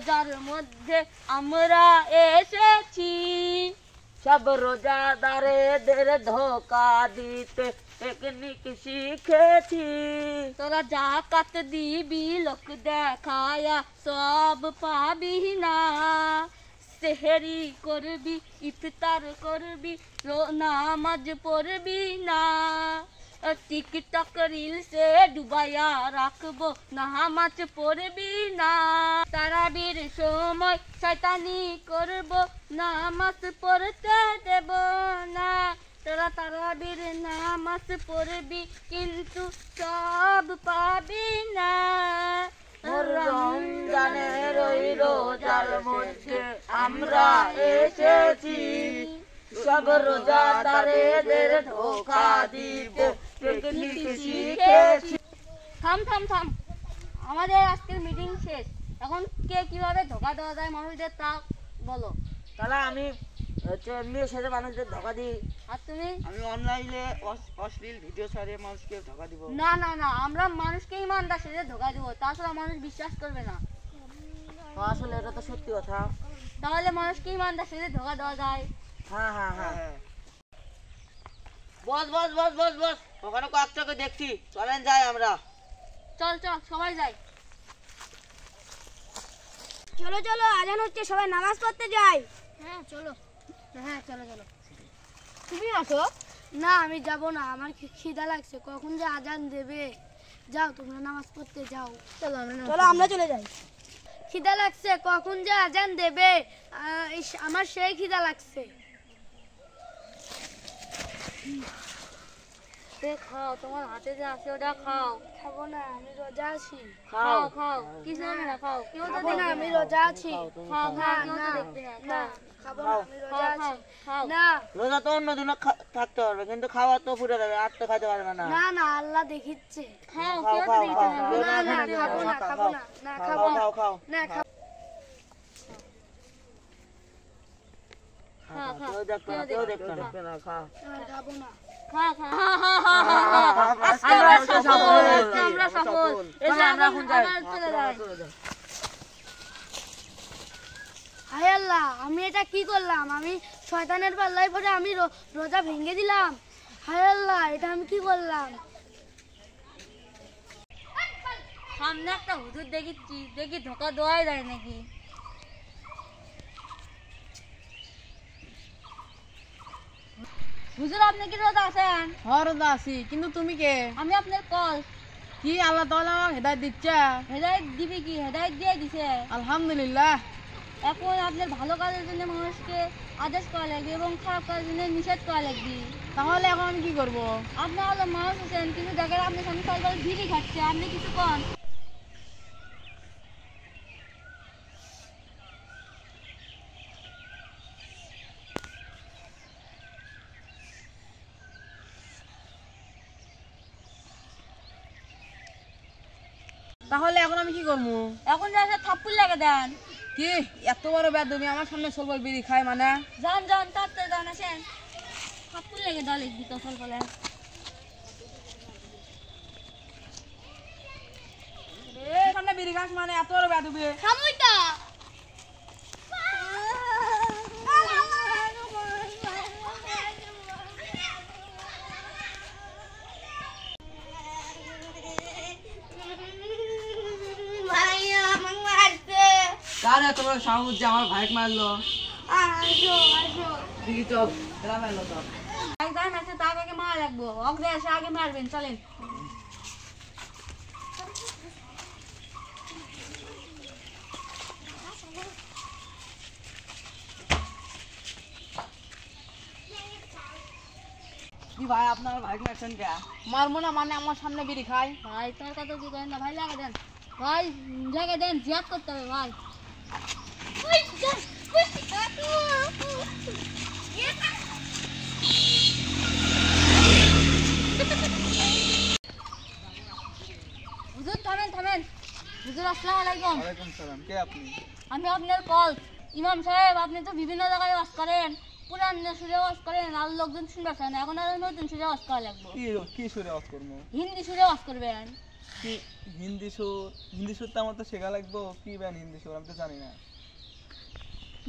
রোজার মধ্যে আমরা এসেছি, সব রোজাদারেদের ধোকা দিতে টেকনিক শিখেছি। তোরা যাকাত দিবি লোক দেখায়া সব পাবি না, সেহরি করবি ইফতার করবি নামাজ পড়বি না, টিকটক রিলসে ডুবাইয়া রাখবো নামাজ পড়বি না, তারাবির সময় শয়তানি করবো নামাজ পড়তে দেব না। তোরা তারাবির নামাজ পড়বি কিন্তু সব পাবি না। রমজানের ওই রোজার মধ্যে আমরা এসেছি, সব রোজাদারেদের ধোঁকা দিতে টেকনিক শিখেছি। থাম থাম থাম, আমাদের আজকের মিটিং শেষ। এখন কে কিভাবে ধোঁকা দেওয়া যায় মানুষদের তা বলো। তাহলে আমি এমনির সাথে মানুষদের ধোঁকা দিই, আর তুমি? আমি অনলাইনে অশ্লীল ভিডিও ছাড়িয়ে মানুষকে ধোঁকা দিব। না না না, আমরা মানুষকে ইমানদার সাথে ধোঁকা দিব, তাছাড়া মানুষ বিশ্বাস করবে না। আসলে এটা তো সত্যি কথা। তাহলে মানুষকে ইমানদার সাথে ধোঁকা দেওয়া যায়। হ্যাঁ হ্যাঁ হ্যাঁ, বস বস বস বস বস, ওখানে কয়েকটাকে দেখছি, চলেন যাই আমরা। চল চল সবাই যাই। চলো চলো, আজান হচ্ছে, সবাই নামাজ পড়তে যাই। হ্যাঁ চলো। হ্যাঁ চলো চলো। তুমি আসো না? আমি যাব না, আমার খিদা লাগছে, কখন যে আজান দেবে। যাও তোমরা নামাজ পড়তে যাও। চলো আমরা চলে যাই। খিদা লাগছে, কখন যে আজান দেবে, আমার সেই খিদা লাগছে। খাও, তোমার হাতে যে আছে ওটা খাও। খাবো না, আমি রোজা আছি। খাও খাও, কিছু হবে না, খাও। কেউ তো খাবো না, আমি রোজা আছি। খাও খাও, কেউ তো না দেখবে না। না, খাবো না, আমি রোজা আছি। খাও। না রোজা তো অন্য দিনও থাকতে পারবে, কিন্তু খাওয়া তো ফুটে যাবে, আর তো খাইতে পারবে না। না না, আল্লাহ দেখিচ্ছে। খাও, খাও কেউ তো খাও দেখবে খাও, না। না না, খাবো না, খাবো না, না খাবো না, খাও খাও না খাবো। খাও খাও, কেউ দেখবে না, কেউ দেখবে না, খাও। খাবো না। খাও খাও। আমরা সফল, আমরা সফল। এসে আমরা এখন চলে যাই। হায় আল্লাহ, আমি এটা কি করলাম? আমি শয়তানের পাল্লায় পড়ে আমি রোজা ভেঙে দিলাম। হায় আল্লাহ, এটা আমি কি করলাম? সামনে একটা হুজুর দেখি ধোকা দেওয়াই যায় নাকি। হুজুর আপনি কি রোজা আছেন? রোজা আছি, কিন্তু তুমি কে? আমি আপনার কল। কি আল্লাহ তাআলা আমাকে হেদায়েত দিচ্ছে? হেদায়েত দিবি কি? হেদায়েত দিয়ে দিছে। আলহামদুলিল্লাহ। এখন আপনার ভালো কাজের জন্য মানুষকে আদেশ করা লাগবে এবং খারাপ কাজের জন্য নিষেধ করা লাগবে। তাহলে এখন আমি কি করব? আপনি হলো মানুষ আছেন, কিন্তু দেখেন আপনার সামনে সরকার ভিড়ি খাচ্ছে, আপনি কিছু কন। তাহলে এখন আমি কি করব? এখন যা থাপ্পড় লাগে দেন। কি এত বড় বেদবি আমার সামনে সলবল বিড়ি খায় মানে? যান যান, তাড়াতাড়ি যান, আসেন। থাপ্পড় লেগে দেওয়া লিখবি তো ফল ফলে। সামনে বিড়ি খাস মানে এত বড় বেদবি? সাময়িকটা কারে তোমার সাহস যে আমার ভাইক মারলো? আসো আসো। দেখি তো এরা মারলো তো। একদম আছে, তার আগে মারা লাগবো। অগ্রে এসে আগে মারবেন, চলেন। কি ভাই আপনার ভাইক মারছেন কে? মারবো না মানে আমার সামনে বিড়ি খায়। ভাই তোর কথা কি করেন না ভাই, লাগে দেন ভাই, জায়গা দেন, জিয়াদ করতে হবে ভাই। হুজুর থামেন থামেন। হুজুর আসসালামু আলাইকুম। ওয়ালাইকুম সালাম, কে আপনি? আমি আপনার কল। ইমাম সাহেব, আপনি তো বিভিন্ন জায়গায় ওয়াজ করেন, পুরান সুরে ওয়াজ করেন, আর লোকজন শুনবে না, এখন আর নতুন সুরে ওয়াজ করা লাগবে। কি সুরে ওয়াজ করব? হিন্দি সুরে ওয়াজ করবেন। কি হিন্দি সুর তো আমার তো শেখা লাগবো, কি ব্যান হিন্দি সুর আমি তো জানি না।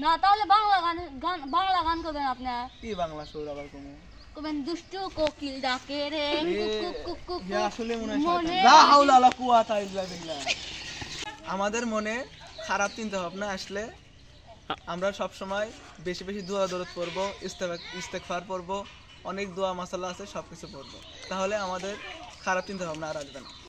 না তাহলে বাংলা বাংলা গান করবেন আপনার। কি বাংলা সুর আবার কোনো? করবেন দুষ্টু কোকিল ডাকে রে কুক কুক কুক ইয়া আসলে মনে হয় মনে শয়তান। লা হাওলা ওয়ালা কুওয়াতা ইল্লা বিল্লাহ। আমাদের মনে খারাপ চিন্তা ভাবনা আসলে আমরা সব সময় বেশি বেশি দোয়া দরুদ পড়বো, ইস্তেগফার পড়বো, অনেক দোয়া মাসালা আছে সবকিছু পড়বো, তাহলে আমাদের খারাপ চিন্তা ভাবনা আর আসবে না।